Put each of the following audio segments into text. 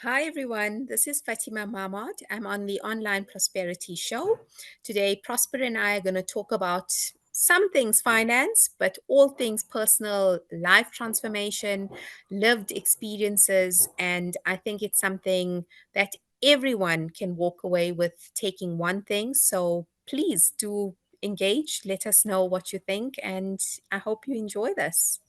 Hi everyone, this is Fatima Mamod. I'm on the Online Prosperity Show. Today, Prosper and I are going to talk about some things finance, but all things personal life transformation, lived experiences, and I think it's something that everyone can walk away with taking one thing. So please do engage, let us know what you think, and I hope you enjoy this.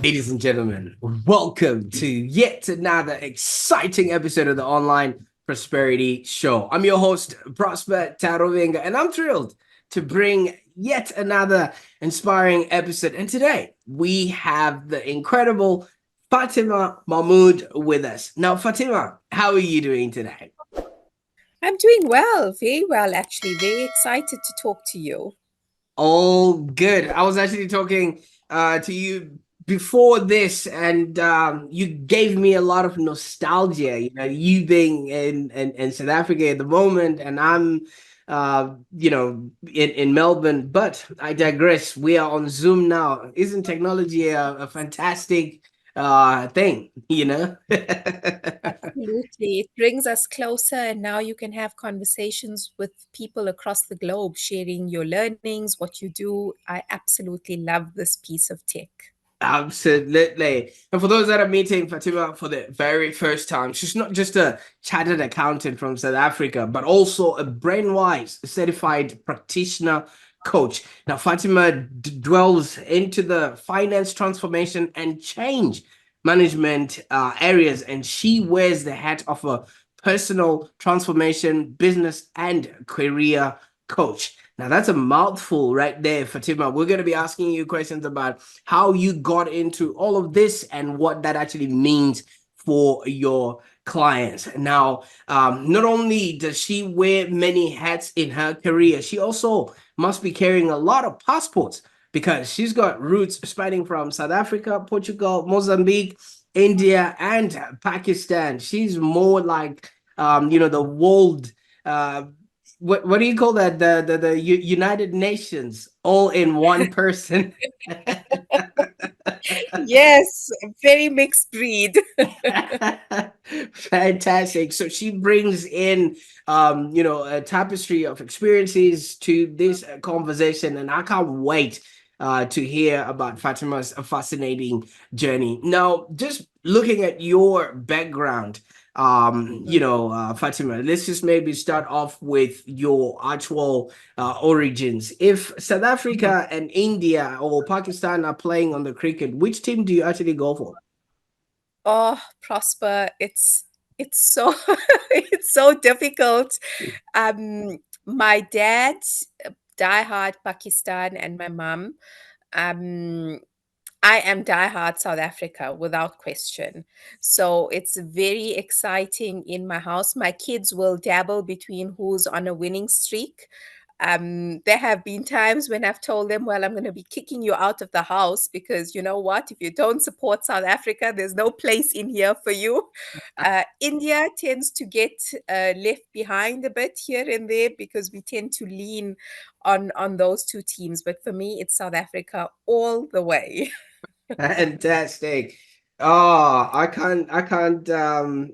Ladies and gentlemen, welcome to yet another exciting episode of the Online Prosperity Show. I'm your host, Prosper Tarovinga, and I'm thrilled to bring yet another inspiring episode. And today we have the incredible Fatima Mamod with us. Now, Fatima, how are you doing today? I'm doing well, very well, actually. Very excited to talk to you. All good. I was actually talking to you before this, and you gave me a lot of nostalgia. You being in South Africa at the moment, and I'm in Melbourne. But I digress. We are on Zoom now. Isn't technology a fantastic thing? Absolutely. It brings us closer, and now you can have conversations with people across the globe, sharing your learnings, what you do. I absolutely love this piece of tech. Absolutely. And for those that are meeting Fatima for the very first time, she's not just a chartered accountant from South Africa, but also a brainwise certified practitioner coach. Now, Fatima dwells into the finance transformation and change management areas, and she wears the hat of a personal transformation, business, and career coach. Now, that's a mouthful right there, Fatima. We're going to be asking you questions about how you got into all of this and what that actually means for your clients. Now, not only does she wear many hats in her career, she also must be carrying a lot of passports because she's got roots spanning from South Africa, Portugal, Mozambique, India, and Pakistan. She's more like, the world. What do you call that? The United Nations all in one person. Yes, very mixed breed. Fantastic. So she brings in, a tapestry of experiences to this conversation, and I can't wait to hear about Fatima's fascinating journey. Now, just looking at your background, Fatima, let's just maybe start off with your actual origins. If South Africa and India or Pakistan are playing on the cricket, which team do you actually go for? Oh, Prosper, it's so it's so difficult. My dad, diehard Pakistan, and my mom. Um, I am diehard South Africa without question. So it's very exciting in my house. My kids will dabble between who's on a winning streak. There have been times when I've told them, well, I'm going to be kicking you out of the house because you know what? If you don't support South Africa, there's no place in here for you. India tends to get left behind a bit here and there because we tend to lean on those two teams. But for me, it's South Africa all the way. Fantastic. Oh, I can't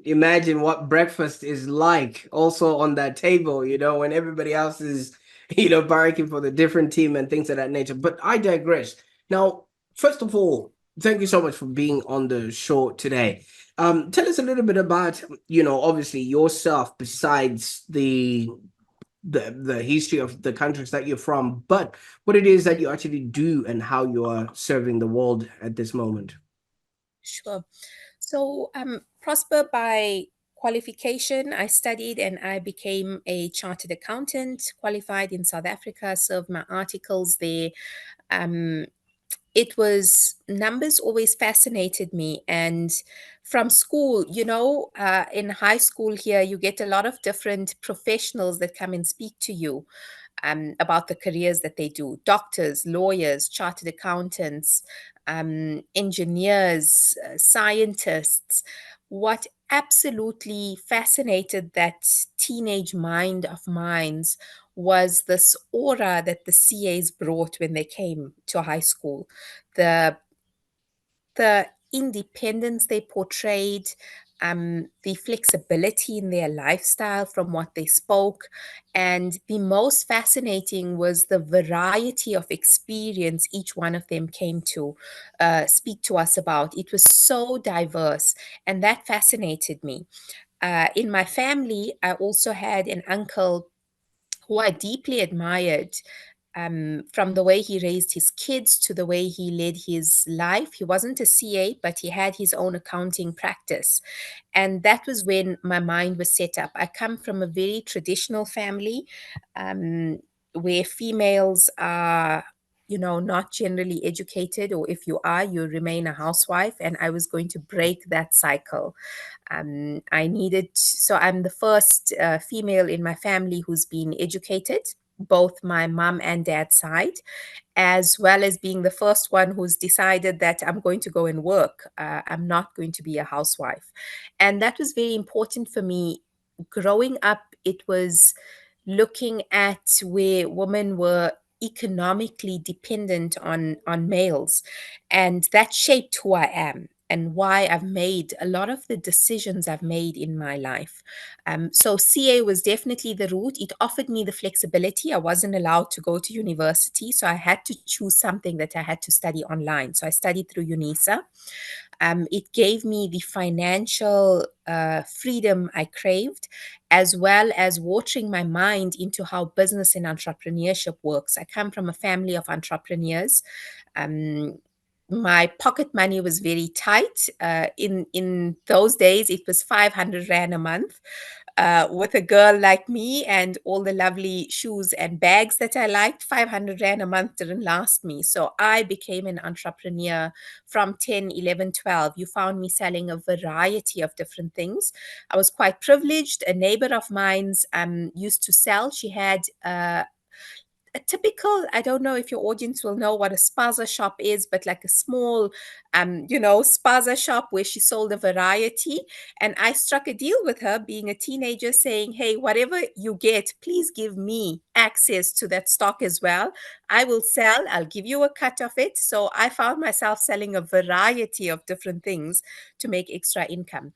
imagine what breakfast is like also on that table, when everybody else is, barracking for the different team and things of that nature. But I digress. Now, first of all, thank you so much for being on the show today. Tell us a little bit about, obviously yourself besides the history of the countries that you're from, but what it is that you actually do and how you are serving the world at this moment. Sure. So, Prosper, by qualification, I studied and I became a chartered accountant, qualified in South Africa, served my articles there. Um, it was numbers always fascinated me. And from school, in high school here, you get a lot of different professionals that come and speak to you about the careers that they do: doctors, lawyers, chartered accountants, engineers, scientists. absolutely fascinated that teenage mind of mine's was this aura that the CAs brought when they came to high school. The the independence they portrayed, the flexibility in their lifestyle from what they spoke. And the most fascinating was the variety of experience each one of them came to speak to us about. It was so diverse, and that fascinated me. In my family, I also had an uncle who I deeply admired, from the way he raised his kids to the way he led his life. He wasn't a CA, but he had his own accounting practice. And that was when my mind was set up. I come from a very traditional family, um, where females are, not generally educated, or if you are, you remain a housewife. And I was going to break that cycle. So I'm the first female in my family who's been educated, both my mom and dad's side, as well as being the first one who's decided that I'm going to go and work. I'm not going to be a housewife. And that was very important for me. Growing up, it was looking at where women were economically dependent on males, and that shaped who I am and why I've made a lot of the decisions I've made in my life. So CA was definitely the route. It offered me the flexibility. I wasn't allowed to go to university, so I had to choose something that I had to study online. So I studied through UNISA. It gave me the financial freedom I craved, as well as watering my mind into how business and entrepreneurship works. I come from a family of entrepreneurs. Um, my pocket money was very tight. In those days, it was 500 Rand a month. With a girl like me and all the lovely shoes and bags that I liked, 500 Rand a month didn't last me. So I became an entrepreneur from 10, 11, 12. You found me selling a variety of different things. I was quite privileged. A neighbor of mine's used to sell. She had a typical, I don't know if your audience will know what a spaza shop is, but like a small, spaza shop where she sold a variety. And I struck a deal with her, being a teenager, saying, hey, whatever you get, please give me access to that stock as well. I will sell, I'll give you a cut of it. So I found myself selling a variety of different things to make extra income.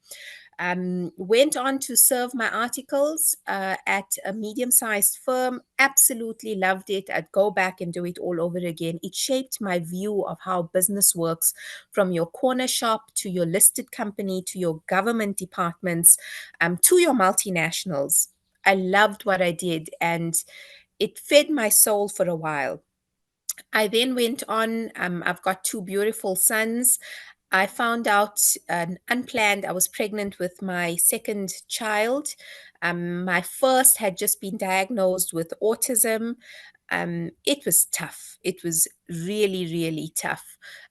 Went on to serve my articles at a medium sized firm. Absolutely loved it. I'd go back and do it all over again. It shaped my view of how business works, from your corner shop to your listed company to your government departments, to your multinationals. I loved what I did, and it fed my soul for a while. I then went on. I've got two beautiful sons. I found out unplanned, I was pregnant with my second child. My first had just been diagnosed with autism. It was tough. It was really, really tough.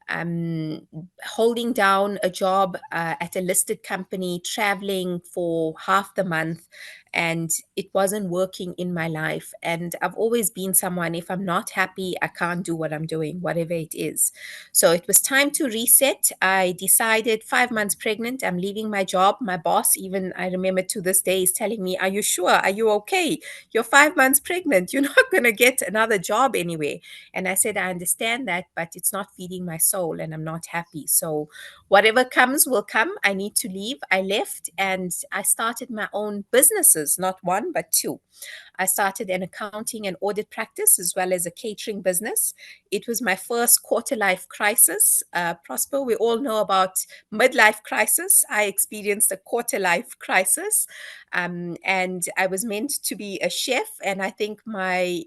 Um, Holding down a job at a listed company, traveling for half the month, and it wasn't working in my life. And I've always been someone, if I'm not happy, I can't do what I'm doing, whatever it is. So it was time to reset. I decided 5 months pregnant, I'm leaving my job. My boss, even I remember to this day, is telling me, are you sure? Are you okay? You're 5 months pregnant. You're not going to get another job anyway. And I said, I understand that, but it's not feeding my soul and I'm not happy. So whatever comes will come. I need to leave. I left and I started my own businesses, not one, but two. I started an accounting and audit practice as well as a catering business. It was my first quarter life crisis. Prosper, we all know about midlife crisis. I experienced a quarter life crisis. And I was meant to be a chef. And I think my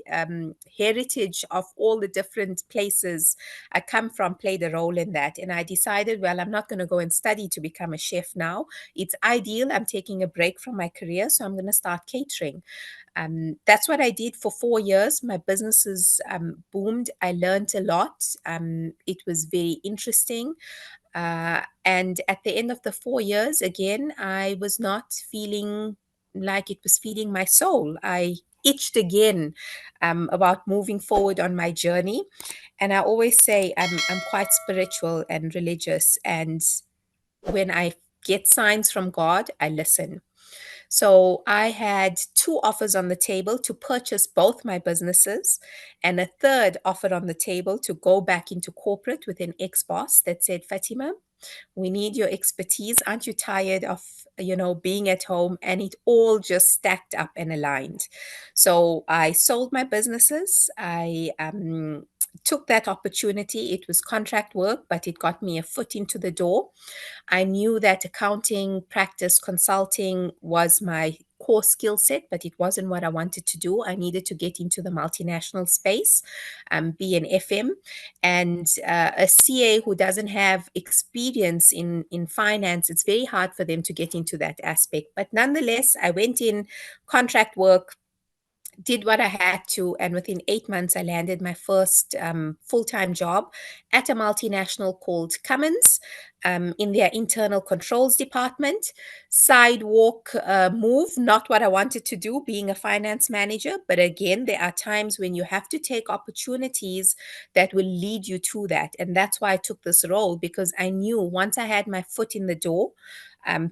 heritage of all the different places I come from played a role in that. And I decided, well, I'm not going to go and study to become a chef now. It's ideal. I'm taking a break from my career. So I'm going to start catering. That's what I did for 4 years. My businesses boomed. I learned a lot. It was very interesting. And at the end of the 4 years, again, I was not feeling like it was feeding my soul. I itched again about moving forward on my journey. And I always say I'm quite spiritual and religious. And when I get signs from God, I listen. So I had two offers on the table to purchase both my businesses, and a third offer on the table to go back into corporate with an ex boss that said, Fatima, we need your expertise. Aren't you tired of, being at home? And it all just stacked up and aligned. So I sold my businesses. I took that opportunity. It was contract work, but it got me a foot into the door. I knew that accounting, practice, consulting was my core skill set, but it wasn't what I wanted to do. I needed to get into the multinational space, be an FM, and a CA who doesn't have experience in finance. It's very hard for them to get into that aspect. But nonetheless, I went in contract work, did what I had to, and within 8 months, I landed my first full time job at a multinational called Cummins in their internal controls department. Sidewalk move, not what I wanted to do, being a finance manager. But again, there are times when you have to take opportunities that will lead you to that. And that's why I took this role, because I knew once I had my foot in the door,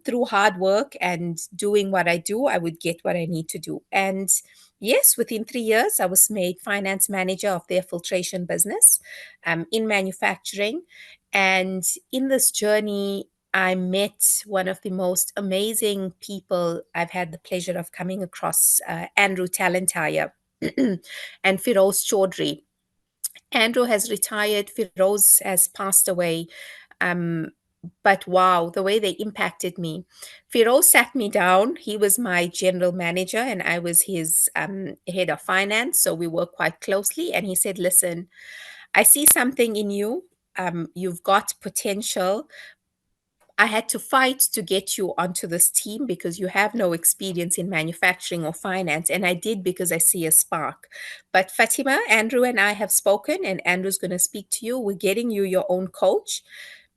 through hard work and doing what I do, I would get what I need to do. And yes, within 3 years, I was made finance manager of their filtration business in manufacturing. And in this journey, I met one of the most amazing people I've had the pleasure of coming across, Andrew Talentire and Firoz Chaudhry. Andrew has retired, Firoz has passed away. Um, but wow, the way they impacted me. Firoz sat me down. He was my general manager and I was his head of finance. So we worked quite closely. And he said, listen, I see something in you. You've got potential. I had to fight to get you onto this team because you have no experience in manufacturing or finance. And I did because I see a spark. But Fatima, Andrew, and I have spoken, and Andrew's going to speak to you. We're getting you your own coach,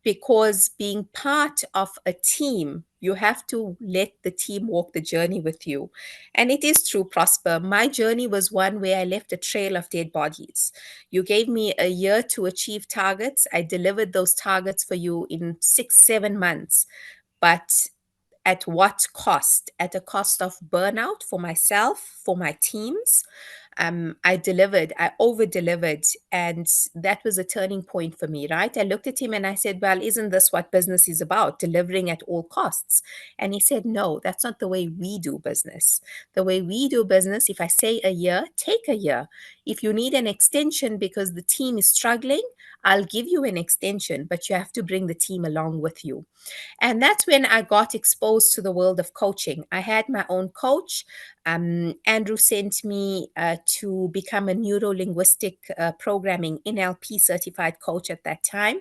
because being part of a team, you have to let the team walk the journey with you. And it is true, Prosper. My journey was one where I left a trail of dead bodies. You gave me a year to achieve targets. I delivered those targets for you in 6, 7 months. But at what cost? At a cost of burnout for myself, for my teams. I delivered, I over delivered. And that was a turning point for me, right? I looked at him and I said, well, isn't this what business is about? Delivering at all costs. And he said, no, that's not the way we do business. The way we do business, if I say a year, take a year. If you need an extension because the team is struggling, I'll give you an extension, but you have to bring the team along with you. And that's when I got exposed to the world of coaching. I had my own coach. Andrew sent me to become a neuro linguistic programming NLP certified coach at that time.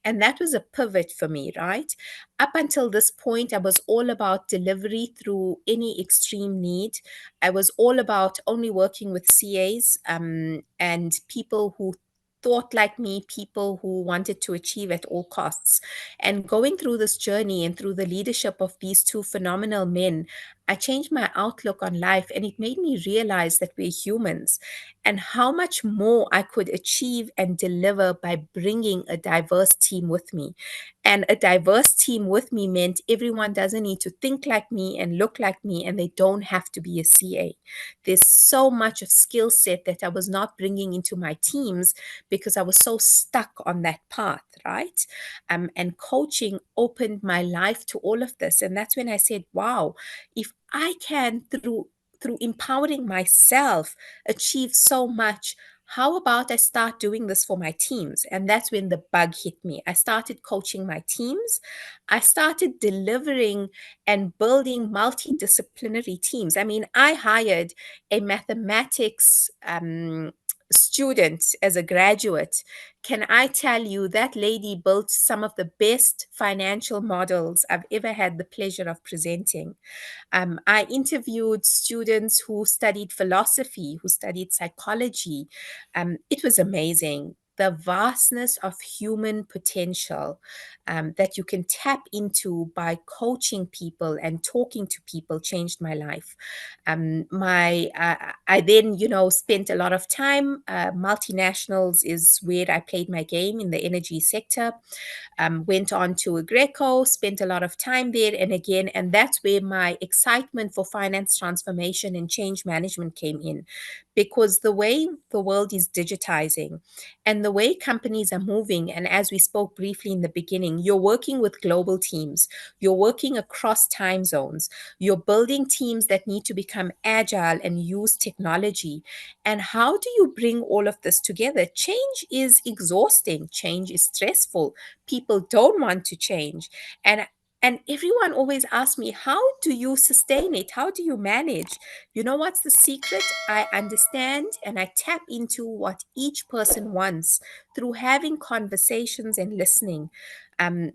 And that was a pivot for me, right? Up until this point, I was all about delivery through any extreme need. I was all about only working with CAs and people who thought like me, people who wanted to achieve at all costs. And going through this journey and through the leadership of these two phenomenal men, I changed my outlook on life, and it made me realize that we're humans and how much more I could achieve and deliver by bringing a diverse team with me. And a diverse team with me meant everyone doesn't need to think like me and look like me, and they don't have to be a CA. There's so much of skill set that I was not bringing into my teams because I was so stuck on that path, right? And coaching opened my life to all of this. And that's when I said, wow, if I can, through empowering myself, achieve so much, how about I start doing this for my teams? And that's when the bug hit me. I started coaching my teams. I started delivering and building multidisciplinary teams. I mean, I hired a mathematics student as a graduate. Can I tell you that lady built some of the best financial models I've ever had the pleasure of presenting? I interviewed students who studied philosophy, who studied psychology. It was amazing. the vastness of human potential that you can tap into by coaching people and talking to people changed my life. My I then, spent a lot of time. Multinationals is where I played my game in the energy sector. Went on to Greco, spent a lot of time there. And that's where my excitement for finance transformation and change management came in. Because the way the world is digitizing and the way companies are moving, and as we spoke briefly in the beginning, you're working with global teams, you're working across time zones, you're building teams that need to become agile and use technology. And how do you bring all of this together? Change is exhausting, change is stressful, people don't want to change. And everyone always asks me, how do you sustain it? How do you manage? You know what's the secret? I understand and I tap into what each person wants through having conversations and listening,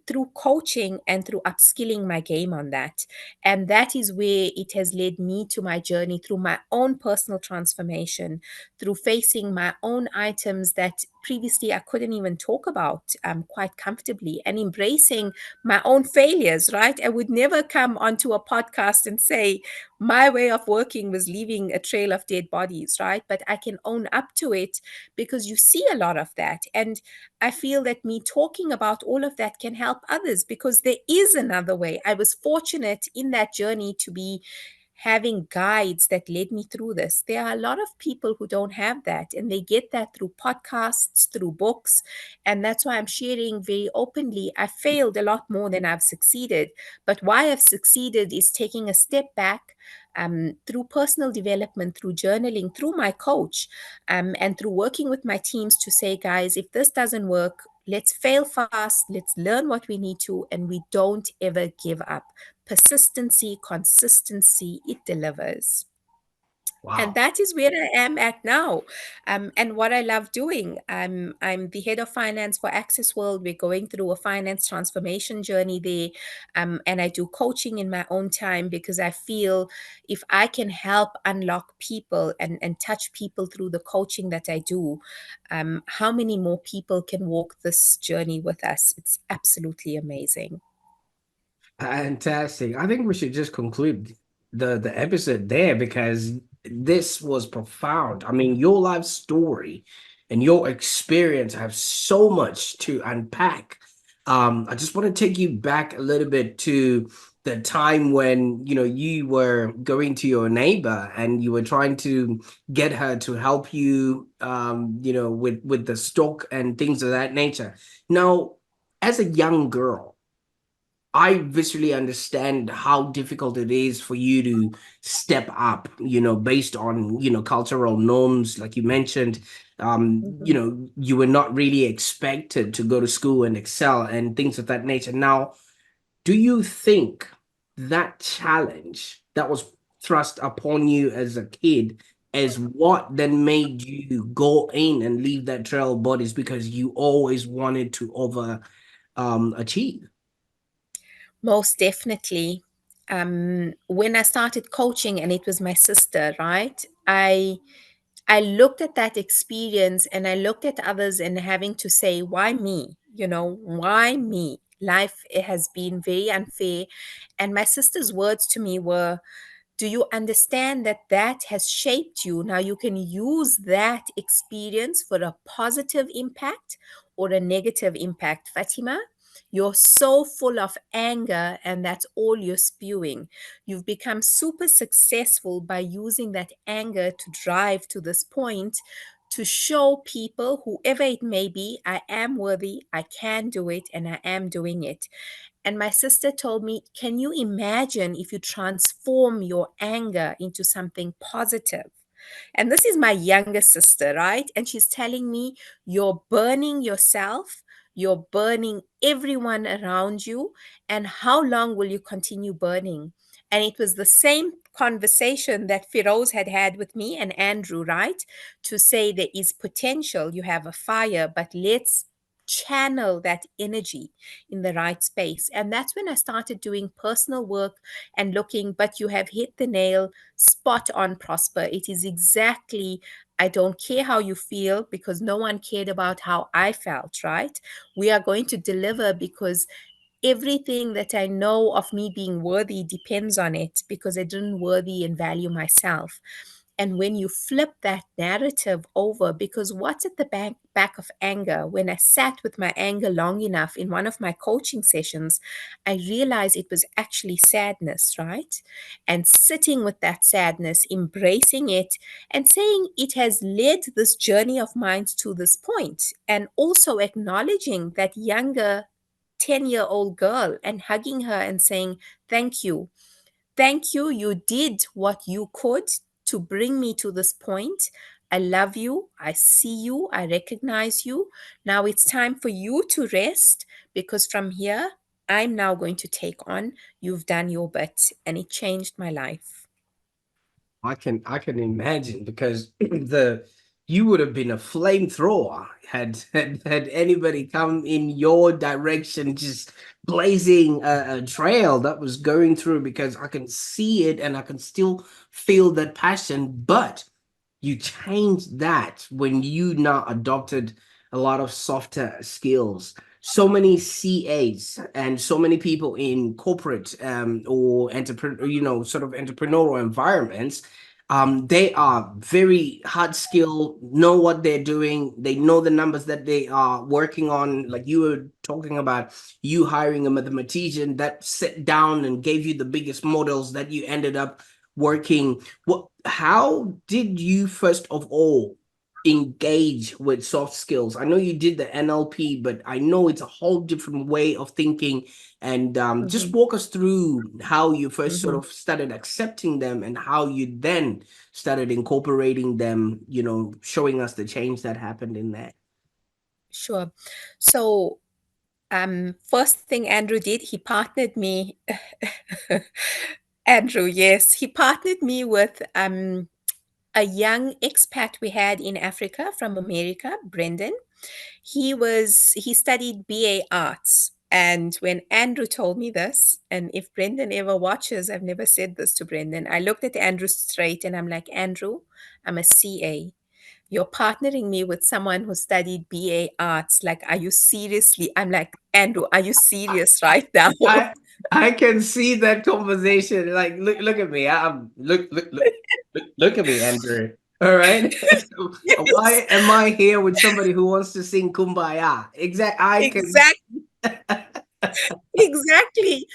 through coaching and through upskilling my game on that. And that is where it has led me to my journey through my own personal transformation, through facing my own items that previously I couldn't even talk about quite comfortably, and embracing my own failures, right? I would never come onto a podcast and say my way of working was leaving a trail of dead bodies, right? But I can own up to it because you see a lot of that. And I feel that me talking about all of that can help others because there is another way. I was fortunate in that journey to be having guides that led me through this. There are a lot of people who don't have that, and they get that through podcasts, through books. And that's why I'm sharing very openly. I failed a lot more than I've succeeded. But why I've succeeded is taking a step back. Through personal development, through journaling, through my coach, and through working with my teams to say, guys, if this doesn't work, let's fail fast, let's learn what we need to, and we don't ever give up. Persistency, consistency, it delivers. And Wow. that is where I am at now, and what I love doing. I'm the head of finance for Access World. We're going through a finance transformation journey there, and I do coaching in my own time because I feel if I can help unlock people and touch people through the coaching that I do, how many more people can walk this journey with us? It's absolutely amazing. Fantastic. I think we should just conclude the episode there because this was profound. I mean, your life story and your experience have so much to unpack. I just want to take you back a little bit to the time when, you were going to your neighbor and you were trying to get her to help you, with the stock and things of that nature. Now, as a young girl, I visually understand how difficult it is for you to step up, based on, cultural norms, like you mentioned. Mhm. You were not really expected to go to school and excel and things of that nature. Now, do you think that challenge that was thrust upon you as a kid is what then made you go in and leave that trail of bodies because you always wanted to over achieve? Most definitely. When I started coaching, and it was my sister, right? I looked at that experience and I looked at others and having to say, why me? Why me? Life it has been very unfair. And my sister's words to me were, do you understand that that has shaped you? Now you can use that experience for a positive impact or a negative impact, Fatima. You're so full of anger, and that's all you're spewing. You've become super successful by using that anger to drive to this point to show people, whoever it may be, I am worthy, I can do it, and I am doing it. And my sister told me, can you imagine if you transform your anger into something positive? And this is my younger sister, right? And she's telling me, you're burning yourself, you're burning everyone around you. And how long will you continue burning? And it was the same conversation that Firoz had had with me and Andrew, right? To say there is potential, you have a fire, but let's channel that energy in the right space. And that's when I started doing personal work and looking. But you have hit the nail spot on, Prosper. It is exactly, I don't care how you feel, because no one cared about how I felt, right? We are going to deliver because everything that I know of me being worthy depends on it, because I didn't worthy and value myself. And when you flip that narrative over, because what's at the back of anger, when I sat with my anger long enough in one of my coaching sessions, I realized it was actually sadness, right? And sitting with that sadness, embracing it, and saying it has led this journey of mine to this point, and also acknowledging that younger 10-year-old girl and hugging her and saying, "Thank you. Thank you. You did what you could to bring me to this point. I love you. I see you. I recognize you. Now it's time for you to rest, because from here, I'm now going to take on. You've done your bit." And it changed my life. I can imagine because the you would have been a flamethrower had anybody come in your direction, just blazing a trail that was going through, because I can see it and I can still feel that passion. But you changed that when you now adopted a lot of softer skills. So many CAs and so many people in corporate or entrepreneur, sort of entrepreneurial environments, they are very hard skill, know what they're doing. They know the numbers that they are working on. Like you were talking about, you hiring a mathematician that sat down and gave you the biggest models that you ended up working. How did you first of all engage with soft skills? I know you did the NLP, but I know it's a whole different way of thinking. And just Mhm, walk us through how you first sort mhm. of started accepting them and how you then started incorporating them, showing us the change that happened in that. Sure. So, first thing Andrew did, he partnered me. Andrew, yes, he partnered me with a young expat we had in Africa from America, Brendan. He studied BA arts. And when Andrew told me this, and if Brendan ever watches, I've never said this to Brendan. I looked at Andrew straight and I'm like, "Andrew, I'm a CA. You're partnering me with someone who studied BA arts. Like, are you seriously?" I'm like, "Andrew, are you serious right now?" I I can see that conversation. Like, look at me. I'm look at me, Andrew. All right. So why Yes, am I here with somebody who wants to sing Kumbaya? Exact. I can. exactly. Exactly.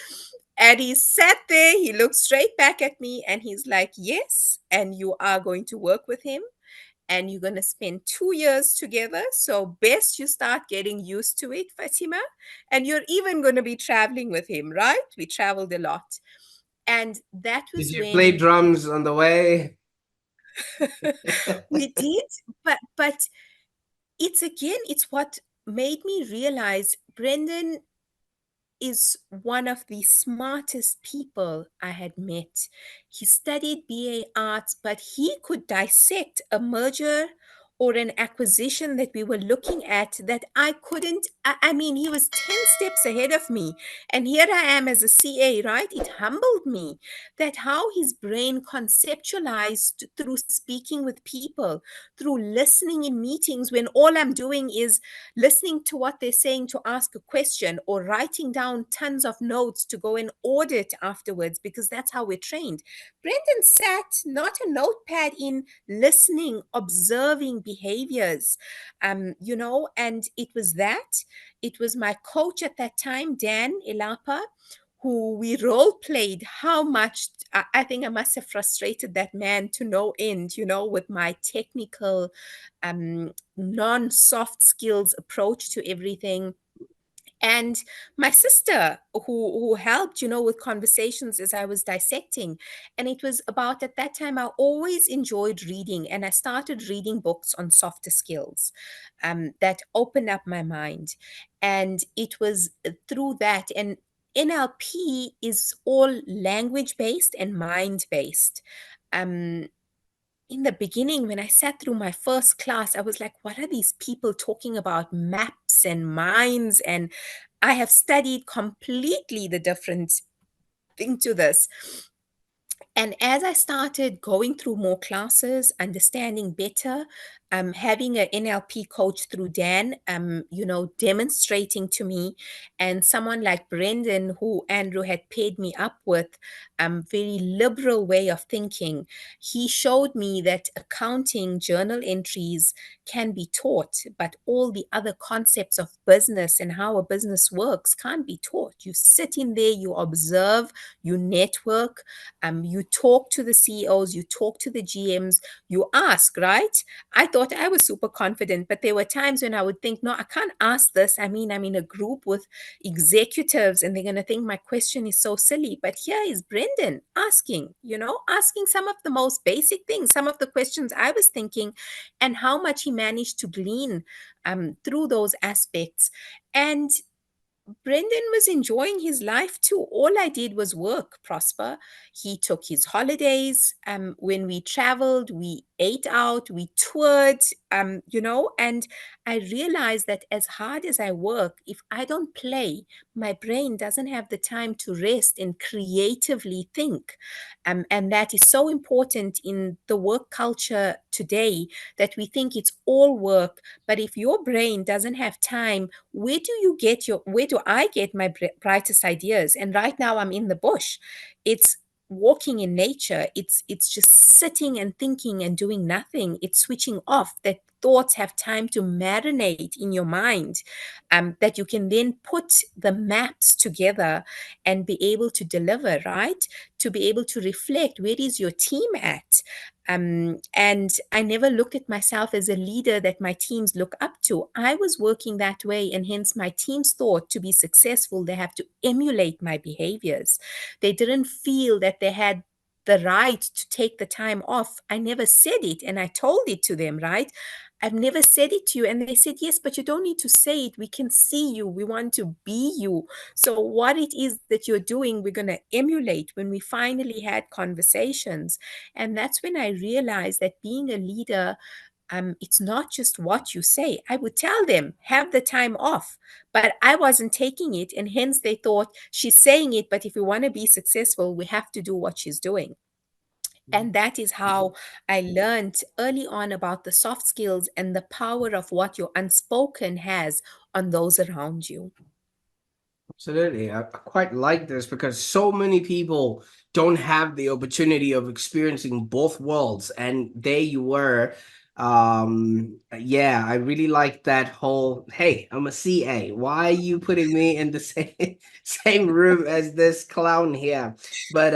And he sat there, he looked straight back at me, and he's like, "Yes, and you are going to work with him, and you're going to spend 2 years together. So, best you start getting used to it, Fatima. And you're even going to be traveling with him, right?" We traveled a lot. And that Did was you play when drums on the way? we did. But it's what made me realize Brendan is one of the smartest people I had met. He studied BA arts, but he could dissect a merger or an acquisition that we were looking at that I couldn't. I mean, he was 10 steps ahead of me. And here I am as a CA, right? It humbled me that how his brain conceptualized through speaking with people, through listening in meetings when all I'm doing is listening to what they're saying to ask a question, or writing down tons of notes to go and audit afterwards, because that's how we're trained. Brendan sat not a notepad in, listening, observing behaviors, and it was that. It was my coach at that time, Dan Elapa, who we role played how much. I think I must have frustrated that man to no end, with my technical non soft skills approach to everything. And my sister, who helped, with conversations as I was dissecting. And it was about, at that time, I always enjoyed reading, and I started reading books on softer skills that opened up my mind. And it was through that. And NLP is all language based and mind based. um, in the beginning, when I sat through my first class, I was like, "What are these people talking about? Maps hearts and minds. And I have studied completely the different thing to this. And as I started going through more classes, understanding better, having an NLP coach through Dan, demonstrating to me, and someone like Brendan, who Andrew had paired me up with, very liberal way of thinking. He showed me that accounting, journal entries can be taught, but all the other concepts of business and how a business works can't be taught. You sit in there, you observe, you network, you talk to the CEOs, you talk to the GMs, you ask, right? I thought I was super confident, but there were times when I would think, no, I can't ask this. I mean, I'm in a group with executives and they're going to think my question is so silly. But here is Brendan asking, asking some of the most basic things, some of the questions I was thinking, and how much he managed to glean through those aspects. And Brendan was enjoying his life too. All I did was work, Prosper. He took his holidays. When we traveled, we ate out, we toured, and I realized that as hard as I work, if I don't play, my brain doesn't have the time to rest and creatively think. And that is so important in the work culture today, that we think it's all work. But if your brain doesn't have time, where do I get my brightest ideas? And right now I'm in the bush. It's walking in nature. It's just sitting and thinking and doing nothing. It's switching off, that thoughts have time to marinate in your mind, that you can then put the maps together and be able to deliver, right? To be able to reflect, where is your team at? And I never looked at myself as a leader that my teams look up to. I was working that way, and hence my teams thought to be successful, they have to emulate my behaviors. They didn't feel that they had the right to take the time off. I never said it, and I told it to them, right? I've never said it to you. And they said, yes, but you don't need to say it. We can see you. We want to be you. So, what it is that you're doing, we're going to emulate. When we finally had conversations, and that's when I realized that being a leader, it's not just what you say. I would tell them, have the time off, but I wasn't taking it. And hence they thought, she's saying it, but if we want to be successful, we have to do what she's doing. And that is how I learned early on about the soft skills and the power of what your unspoken has on those around you. Absolutely. I quite like this because so many people don't have the opportunity of experiencing both worlds. And there you were. Yeah, I really like that whole, hey, I'm a CA. Why are you putting me in the same room as this clown here? But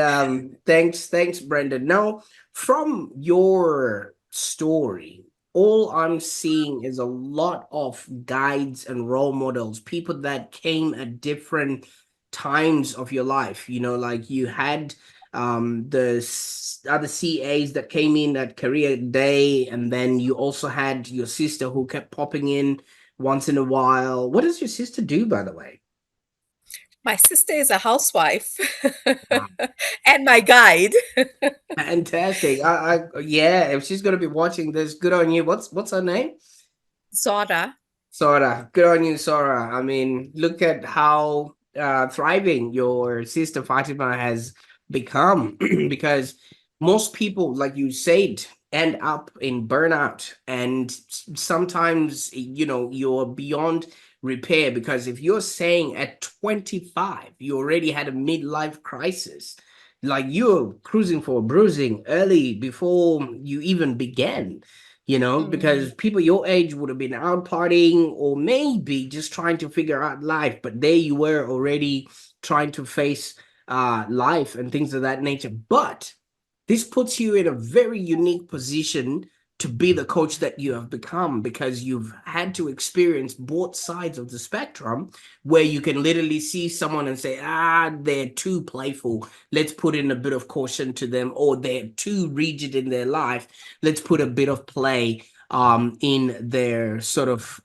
thanks, Brendan. Now, from your story, all I'm seeing is a lot of guides and role models, people that came at different times of your life. Like you had other CAs that came in at career day, and then you also had your sister who kept popping in once in a while. What does your sister do, by the way? My sister is a housewife and my guide. Fantastic. Yeah, if she's gonna be watching this, good on you. What's her name? Zora. Sora, good on you, Sora. I mean, look at how thriving your sister Fatima has become because most people, like you said, end up in burnout. And sometimes, you're beyond repair because if you're saying at 25, you already had a midlife crisis, like you're cruising for a bruising early before you even began, Mm, because people your age would have been out partying or maybe just trying to figure out life, but there you were already trying to face life and things of that nature. But this puts you in a very unique position to be the coach that you have become because you've had to experience both sides of the spectrum where you can literally see someone and say, they're too playful. Let's put in a bit of caution to them, or they're too rigid in their life. Let's put a bit of play in their sort of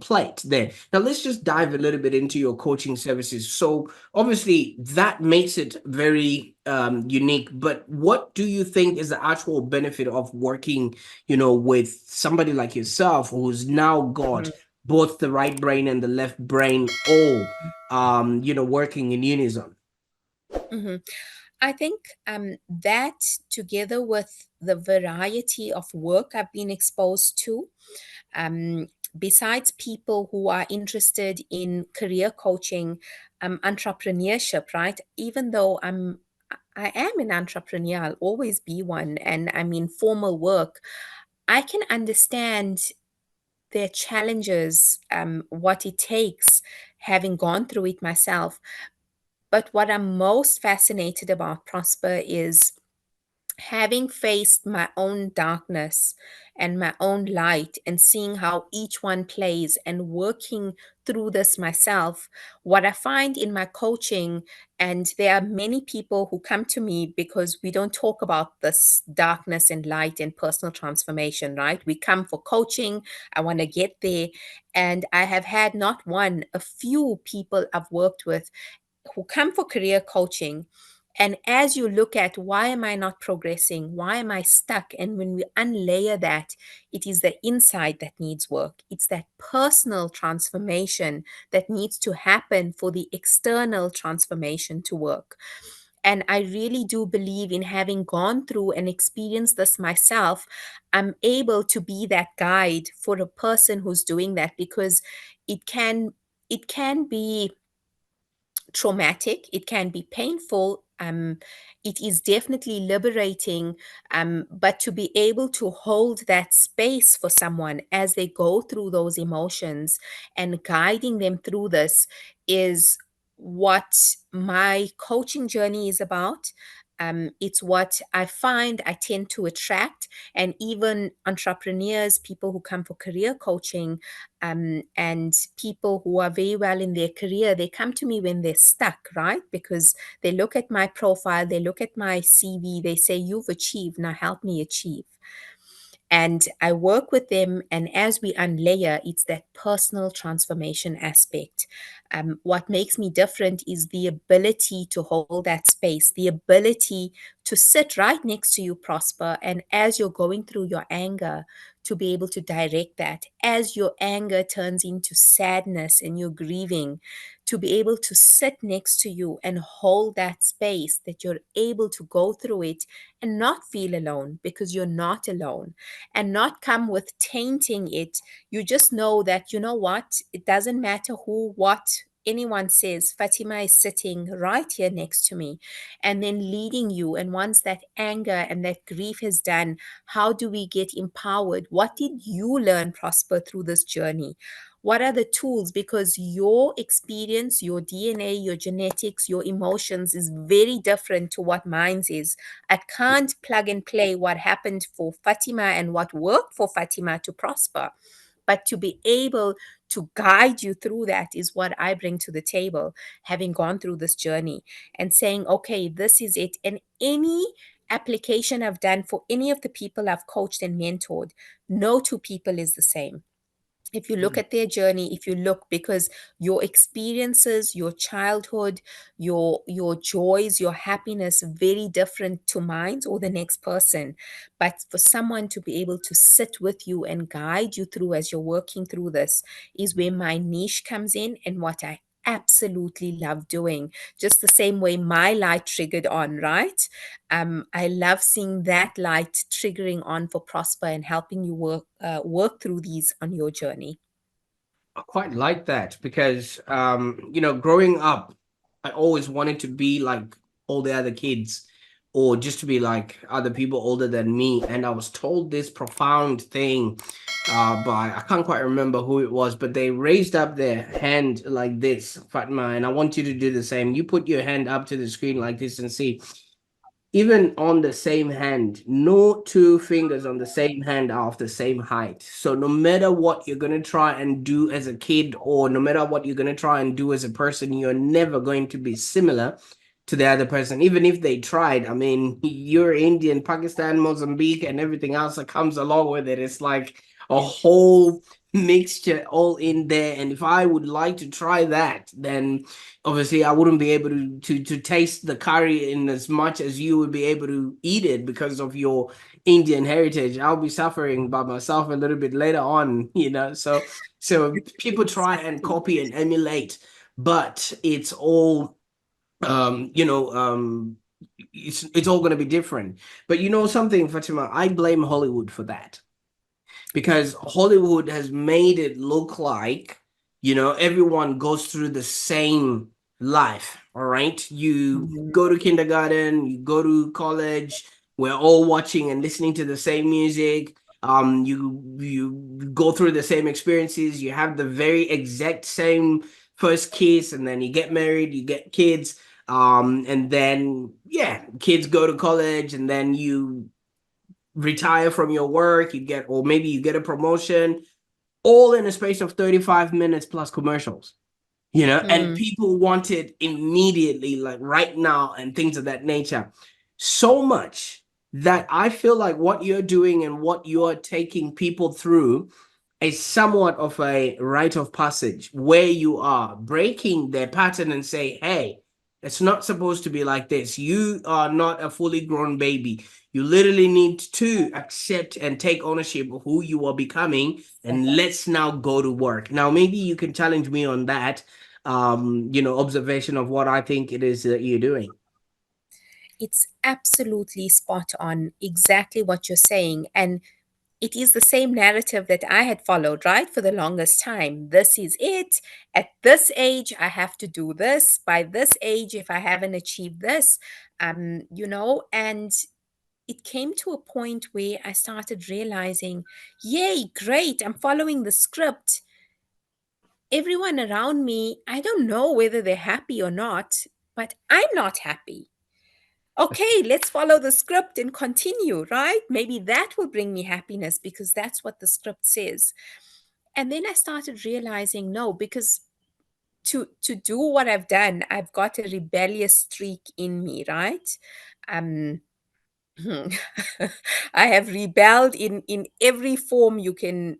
plate there. Now let's just dive a little bit into your coaching services. So obviously that makes it very unique, but what do you think is the actual benefit of working with somebody like yourself who's now got mhm. both the right brain and the left brain all working in unison. Hmm. I think that, together with the variety of work I've been exposed to, um, besides people who are interested in career coaching, entrepreneurship, right? Even though I am an entrepreneur, I'll always be one, and I'm in formal work. I can understand their challenges, what it takes, having gone through it myself. But what I'm most fascinated about, Prosper, is having faced my own darkness and my own light and seeing how each one plays and working through this myself. What I find in my coaching, and there are many people who come to me because we don't talk about this darkness and light and personal transformation, right? We come for coaching. I want to get there. And I have had not one, a few people I've worked with who come for career coaching. And as you look at, why am I not progressing? Why am I stuck? And when we unlayer that, it is the inside that needs work. It's that personal transformation that needs to happen for the external transformation to work. And I really do believe, in having gone through and experienced this myself, I'm able to be that guide for a person who's doing that, because it can it can be traumatic, it can be painful. It is definitely liberating, but to be able to hold that space for someone as they go through those emotions and guiding them through this is what my coaching journey is about. It's what I find I tend to attract, and even entrepreneurs, people who come for career coaching, and people who are very well in their career, they come to me when they're stuck, right? Because they look at my profile, they look at my CV, they say, "You've achieved, now help me achieve." And I work with them, and as we unlayer, it's that personal transformation aspect. What makes me different is the ability to hold that space, the ability to sit right next to you, Prosper, and as you're going through your anger, to be able to direct that. As your anger turns into sadness and you're grieving, to be able to sit next to you and hold that space, that you're able to go through it and not feel alone, because you're not alone, and not come with tainting it. You just know that, you know what, it doesn't matter who, what anyone says, Fatima is sitting right here next to me, and then leading you. And once that anger and that grief is done, how do we get empowered? What did you learn, Prosper, through this journey? What are the tools? Because your experience, your DNA, your genetics, your emotions is very different to what mine is. I can't plug and play what happened for Fatima and what worked for Fatima to Prosper. But to be able to guide you through that is what I bring to the table, having gone through this journey and saying, okay, this is it. And any application I've done for any of the people I've coached and mentored, no two people is the same. If you look Mm. at their journey, if you look, because your experiences, your childhood, your joys, your happiness, very different to mine or the next person. But for someone to be able to sit with you and guide you through as you're working through this is where my niche comes in, and what I absolutely love doing. Just the same way my light triggered on, right? I love seeing that light triggering on for Prosper and helping you work through these on your journey. I quite like that because growing up, I always wanted to be like all the other kids, or just to be like other people older than me. And I was told this profound thing by, I can't quite remember who it was, but they raised up their hand like this, Fatma, and I want you to do the same. You put your hand up to the screen like this and see, even on the same hand, no two fingers on the same hand are of the same height. So no matter what you're going to try and do as a kid, or no matter what you're going to try and do as a person, you're never going to be similar to the other person, even if they tried. I mean, you're Indian, Pakistan, Mozambique, and everything else that comes along with it. It's like a whole mixture all in there. And if I would like to try that, then obviously I wouldn't be able to taste the curry in as much as you would be able to eat it because of your Indian heritage. I'll be suffering by myself a little bit later on, so people try and Exactly. copy and emulate, but it's all um you know um it's all going to be different. But you know something, Fatima, I blame Hollywood for that, because Hollywood has made it look like, everyone goes through the same life. All right. You Mhm. go to kindergarten, you go to college, we're all watching and listening to the same music. You go through the same experiences, you have the very exact same first kiss, and then you get married, you get kids. And then yeah, kids go to college, and then you retire from your work, or maybe you get a promotion, all in a space of 35 minutes plus commercials, and Mm. people want it immediately, like right now, and things of that nature. So much that I feel like what you're doing and what you're taking people through is somewhat of a rite of passage, where you are breaking their pattern and say, hey, it's not supposed to be like this. You are not a fully grown baby. You literally need to accept and take ownership of who you are becoming, and let's now go to work. Now maybe you can challenge me on that, observation of what I think it is that you're doing. It's absolutely spot on, exactly what you're saying. And it is the same narrative that I had followed, right, for the longest time. This is it. At this age, I have to do this. By this age, if I haven't achieved this, and it came to a point where I started realizing, yay, great, I'm following the script. Everyone around me, I don't know whether they're happy or not, but I'm not happy. Okay, let's follow the script and continue, right? Maybe that will bring me happiness because that's what the script says. And then I started realizing no, because to do what I've done, I've got a rebellious streak in me, right? Um I have rebelled in every form you can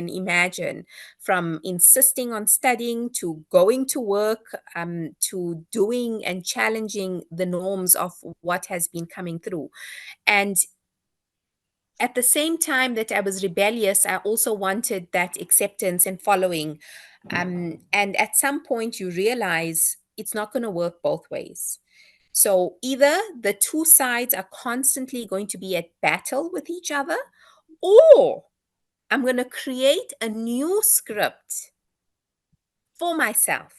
imagine, from insisting on studying to going to work, to doing and challenging the norms of what has been coming through. And at the same time that I was rebellious, I also wanted that acceptance and following. And at some point, you realize it's not going to work both ways. So either the two sides are constantly going to be at battle with each other, or I'm going to create a new script for myself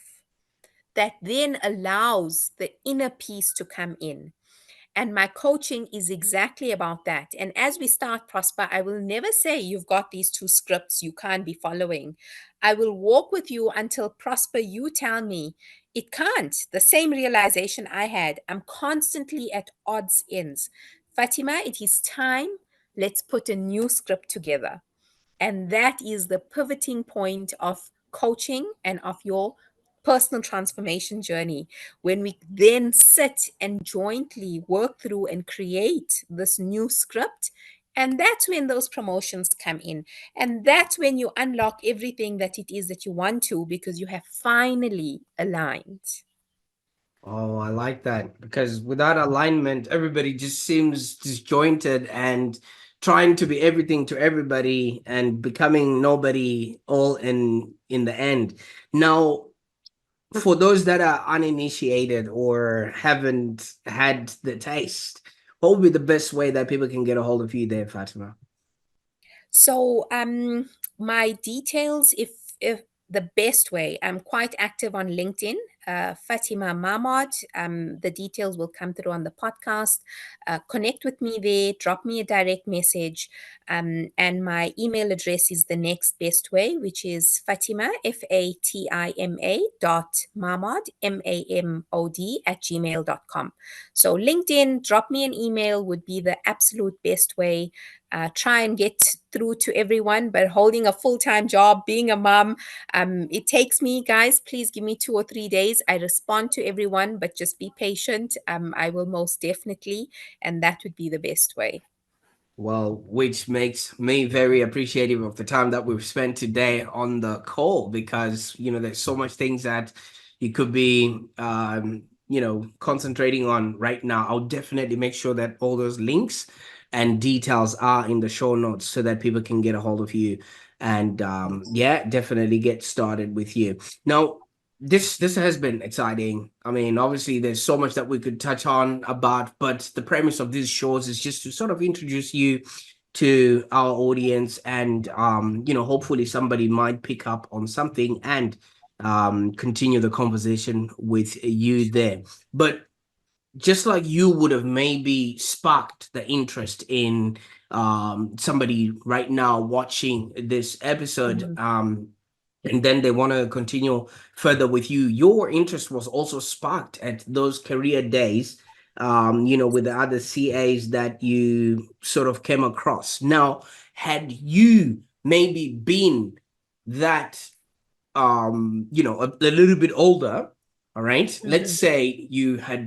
that then allows the inner peace to come in. And my coaching is exactly about that. And as we start Prosper, I will never say you've got these two scripts you can't be following. I will walk with you until Prosper, you tell me it can't. The same realization I had. I'm constantly at odds ends. Fatima, it is time. Let's put a new script together. And that is the pivoting point of coaching and of your personal transformation journey. When we then sit and jointly work through and create this new script. And that's when those promotions come in. And that's when you unlock everything that it is that you want to, because you have finally aligned. Oh, I like that, because without alignment, everybody just seems disjointed and trying to be everything to everybody and becoming nobody all in the end. Now, for those that are uninitiated or haven't had the taste, what would be the best way that people can get a hold of you there, Fatima? So, my details, if the best way, I'm quite active on LinkedIn, Fatima Mamod. The details will come through on the podcast. Connect with me there, drop me a direct message. And my email address is the next best way, which is Fatima, Fatima dot Mamod, Mamod at gmail.com. So, LinkedIn, drop me an email would be the absolute best way. Try and get through to everyone, but holding a full-time job, being a mom, it takes me, guys, please give me 2 or 3 days. I respond to everyone, but just be patient. I will most definitely, and that would be the best way. Well, which makes me very appreciative of the time that we've spent today on the call, because there's so much things that you could be concentrating on right now. I'll definitely make sure that all those links and details are in the show notes so that people can get a hold of you and yeah, definitely get started with you. Now, this has been exciting. I mean, obviously there's so much that we could touch on about, but the premise of these shows is just to sort of introduce you to our audience, and hopefully somebody might pick up on something and continue the conversation with you there. But just like you would have maybe sparked the interest in somebody right now watching this episode, Mhm. and then they want to continue further with you, your interest was also sparked at those career days, with the other CAs that you sort of came across. Now, had you maybe been that a little bit older, all right, let's Mhm. say you had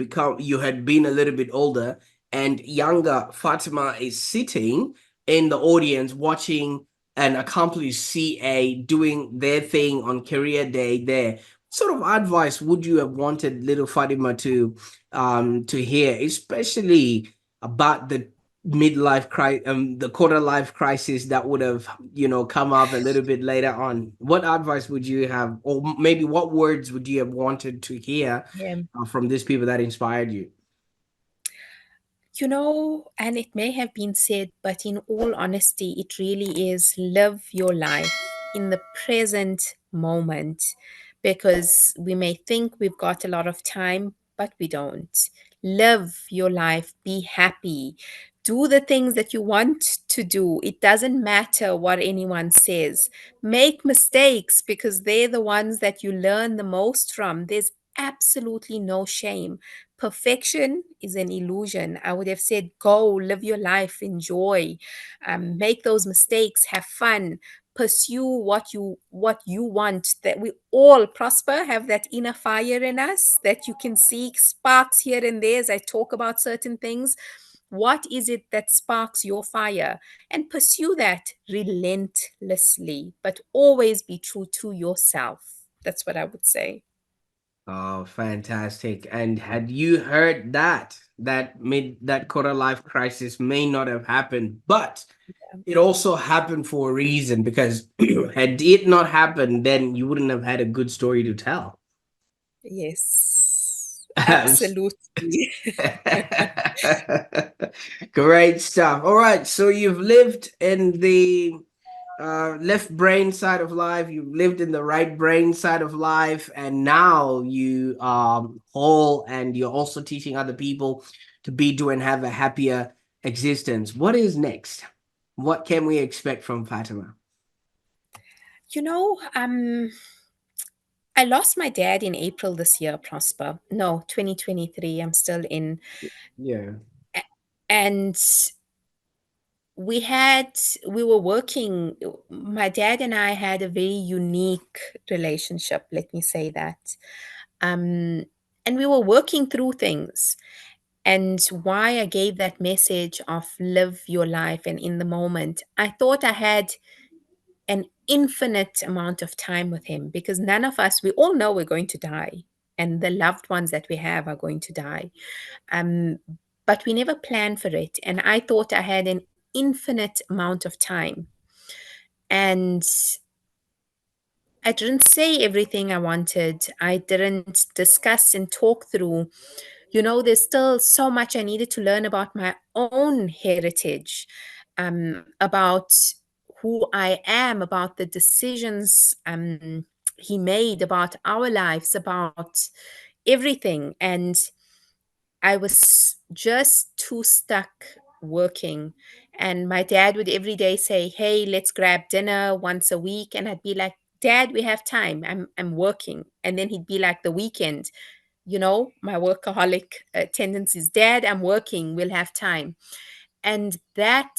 been a little bit older, and younger Fatima is sitting in the audience watching an accomplished CA doing their thing on career day there. What sort of advice would you have wanted little Fatima to hear, especially about the quarter life crisis that would have come up a little bit later on? What advice would you have, or maybe what words would you have wanted to hear Yeah. from these people that inspired you? And it may have been said, but in all honesty, it really is live your life in the present moment, because we may think we've got a lot of time, but we don't. Live your life, be happy, do the things that you want to do. It doesn't matter what anyone says. Make mistakes because they're the ones that you learn the most from. There's absolutely no shame. Perfection is an illusion. I would have said, go live your life, enjoy, make those mistakes, have fun, pursue what you want. That we all prosper, have that inner fire in us that you can see sparks here and there as I talk about certain things. What is it that sparks your fire? And pursue that relentlessly, but always be true to yourself. That's what I would say. Oh, fantastic. And had you heard that quarter life crisis may not have happened, but it also happened for a reason, because had it not happened, then you wouldn't have had a good story to tell. Yes, absolutely. Great stuff. All right. So you've lived in the left brain side of life, you've lived in the right brain side of life, and now you whole, and you're also teaching other people to be, do, and have a happier existence. What is next? What can we expect from Fatima? You know, I lost my dad in April this year, Prosper. No, 2023. I'm still in. Yeah. A- And we were working, my dad and I had a very unique relationship, let me say that. Um, and we were working through things. And why I gave that message of live your life and in the moment, I thought I had an infinite amount of time with him, because none of us, we all know we're going to die, and the loved ones that we have are going to die. Um, but we never plan for it. And I thought I had an infinite amount of time. And I didn't say everything I wanted. I didn't discuss and talk through. There's still so much I needed to learn about my own heritage, about who I am, about the decisions he made, about our lives, about everything. And I was just too stuck working. And my dad would every day say, "Hey, let's grab dinner once a week." And I'd be like, "Dad, we have time. I'm working." And then he'd be like, "The weekend." My workaholic tendencies. "Dad, I'm working. We'll have time." And that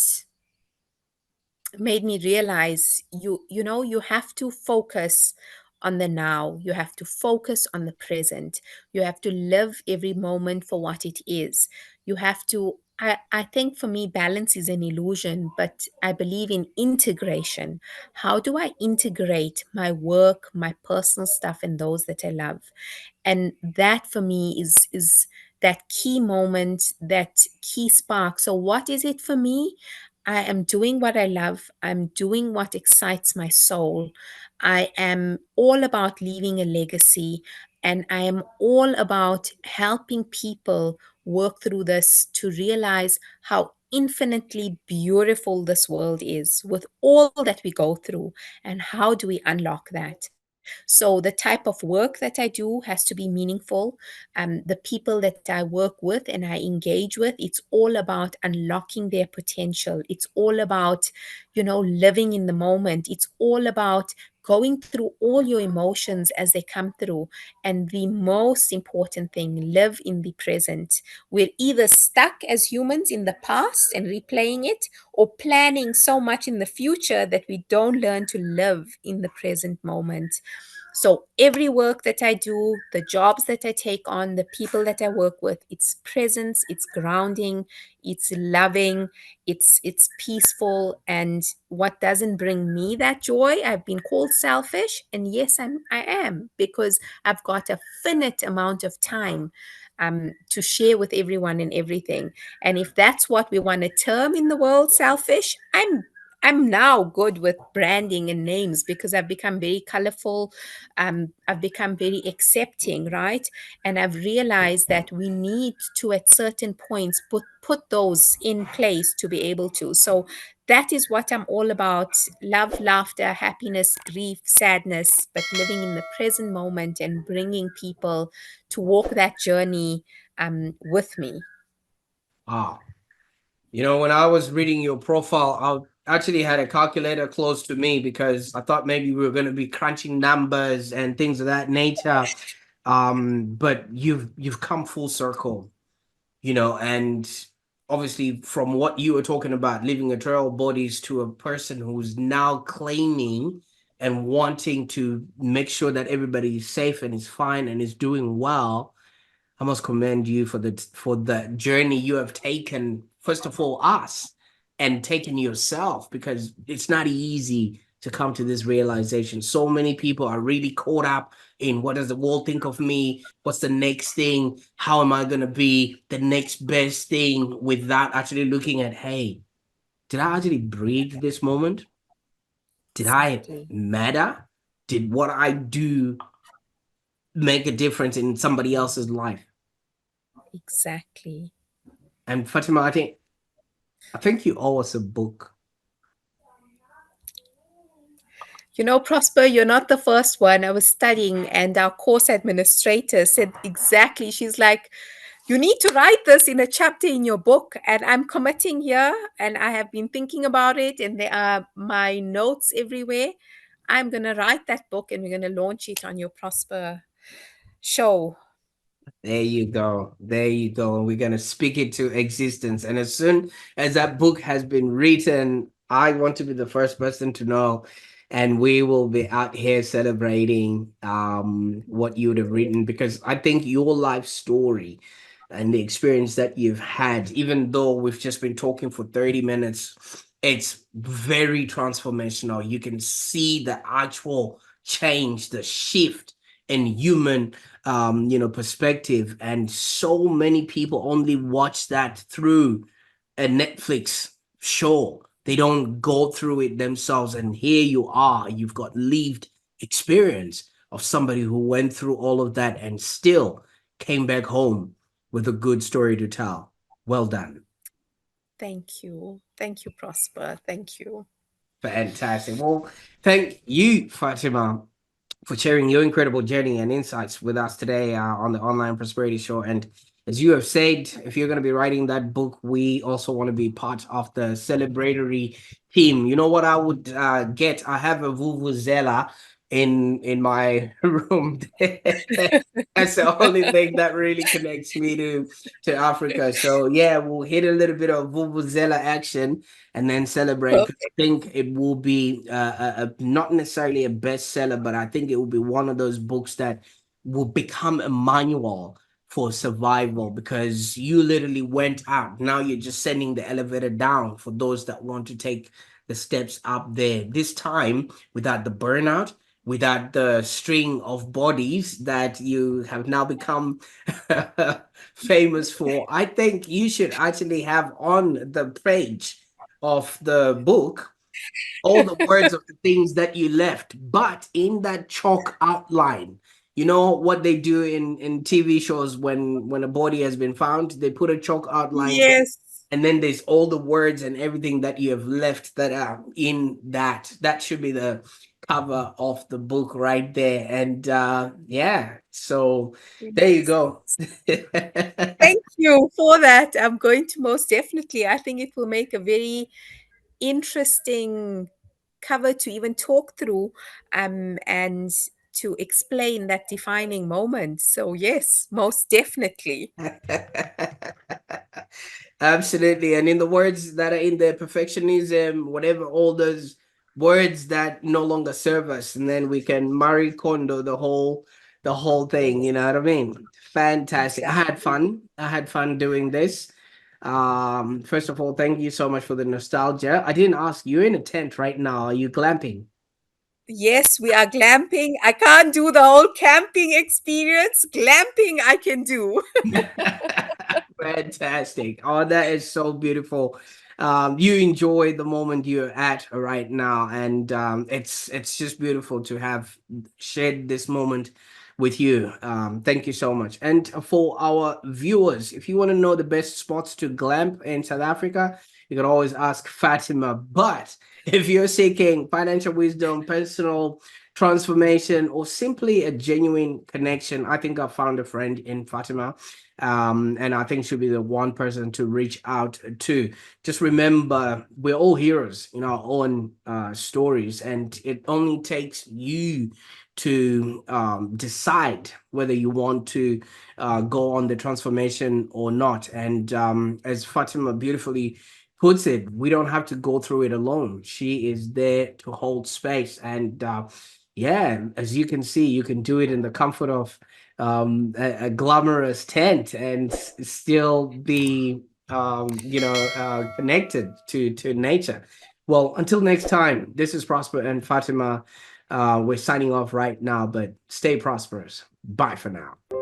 made me realize you have to focus on the now. You have to focus on the present. You have to live every moment for what it is. You have to, I think for me, balance is an illusion, but I believe in integration. How do I integrate my work, my personal stuff, and those that I love? And that for me is that key moment, that key spark. So what is it for me? I am doing what I love. I'm doing what excites my soul. I am all about leaving a legacy, and I am all about helping people work through this to realize how infinitely beautiful this world is with all that we go through, and how do we unlock that. So the type of work that I do has to be meaningful. The people that I work with and I engage with, it's all about unlocking their potential. It's all about, living in the moment. It's all about going through all your emotions as they come through. And the most important thing, live in the present. We're either stuck as humans in the past and replaying it, or planning so much in the future that we don't learn to live in the present moment. So every work that I do, the jobs that I take on, the people that I work with, it's presence, it's grounding, it's loving, it's peaceful. And what doesn't bring me that joy, I've been called selfish, and yes, I am, because I've got a finite amount of time to share with everyone and everything. And if that's what we want to term in the world selfish, I'm now good with branding and names because I've become very colorful. I've become very accepting, right? And I've realized that we need to, at certain points, put those in place to be able to. So that is what I'm all about: love, laughter, happiness, grief, sadness, but living in the present moment and bringing people to walk that journey with me. Ah, when I was reading your profile, I actually had a calculator close to me because I thought maybe we were going to be crunching numbers and things of that nature. But you've come full circle, and obviously from what you were talking about, leaving a trail of bodies to a person who's now claiming and wanting to make sure that everybody is safe and is fine and is doing well. I must commend you for the journey you have taken, first of all, us, and taken yourself, because it's not easy to come to this realization. So many people are really caught up in what does the world think of me? What's the next thing? How am I going to be the next best thing, without actually looking at, hey, did I actually breathe this moment? Did I Exactly. matter? Did what I do make a difference in somebody else's life? Exactly. And Fatima, I think you owe us a book. Prosper, you're not the first one. I was studying, and our course administrator said exactly, she's like, you need to write this in a chapter in your book. And I'm committing here, and I have been thinking about it, and there are my notes everywhere. I'm going to write that book, and we're going to launch it on your Prosper show. There you go. There you go. And we're going to speak it to existence. And as soon as that book has been written, I want to be the first person to know. And we will be out here celebrating what you would have written, because I think your life story and the experience that you've had, even though we've just been talking for 30 minutes, it's very transformational. You can see the actual change, the shift in human perspective. And so many people only watch that through a Netflix show. They don't go through it themselves. And here you are, you've got lived experience of somebody who went through all of that and still came back home with a good story to tell. Well done. Thank you. Thank you, Prosper. Thank you. Fantastic. Well, thank you, Fatima, for sharing your incredible journey and insights with us today on the Online Prosperity Show. And as you have said, if you're going to be writing that book, we also want to be part of the celebratory team. You know what I would get? I have a Vuvuzela in my room. That's the only thing that really connects me to Africa. So yeah, we'll hit a little bit of vuvuzela action and then celebrate. 'Cause Perfect. I think it will be not necessarily a bestseller, but I think it will be one of those books that will become a manual for survival because you literally went out. Now you're just sending the elevator down for those that want to take the steps up there. This time without the burnout, without the string of bodies that you have now become famous for. I think you should actually have on the page of the book all the words of the things that you left, but in that chalk outline. You know what they do in TV shows when a body has been found, they put a chalk outline Yes. and then there's all the words and everything that you have left that are in that should be the cover of the book right there. And yeah, so there you Yes. go. Thank you for that. I'm going to most definitely. I think it will make a very interesting cover to even talk through and to explain that defining moment. So, yes, most definitely. Absolutely. And in the words that are in there, perfectionism, whatever, all those words that no longer serve us, and then we can Marie Kondo the whole thing, you know what I mean? Fantastic. I had Exactly. fun. I had fun doing this. First of all, thank you so much for the nostalgia. I didn't ask, you're in a tent right now. Are you glamping? Yes, we are glamping. I can't do the whole camping experience. Glamping, I can do. Fantastic. Oh, that is so beautiful. You enjoy the moment you're at right now, and it's just beautiful to have shared this moment with you. Thank you so much. And for our viewers, if you want to know the best spots to glamp in South Africa, you can always ask Fatima. But if you're seeking financial wisdom, personal transformation, or simply a genuine connection, I think I found a friend in Fatima. And I think she'll be the one person to reach out to. Just remember, we're all heroes in our own stories, and it only takes you to decide whether you want to go on the transformation or not. And as Fatima beautifully puts it, we don't have to go through it alone. She is there to hold space. And yeah, as you can see, you can do it in the comfort of a glamorous tent and still be connected to nature. Well, until next time, this is Prosper and Fatima. We're signing off right now, but stay prosperous. Bye for now.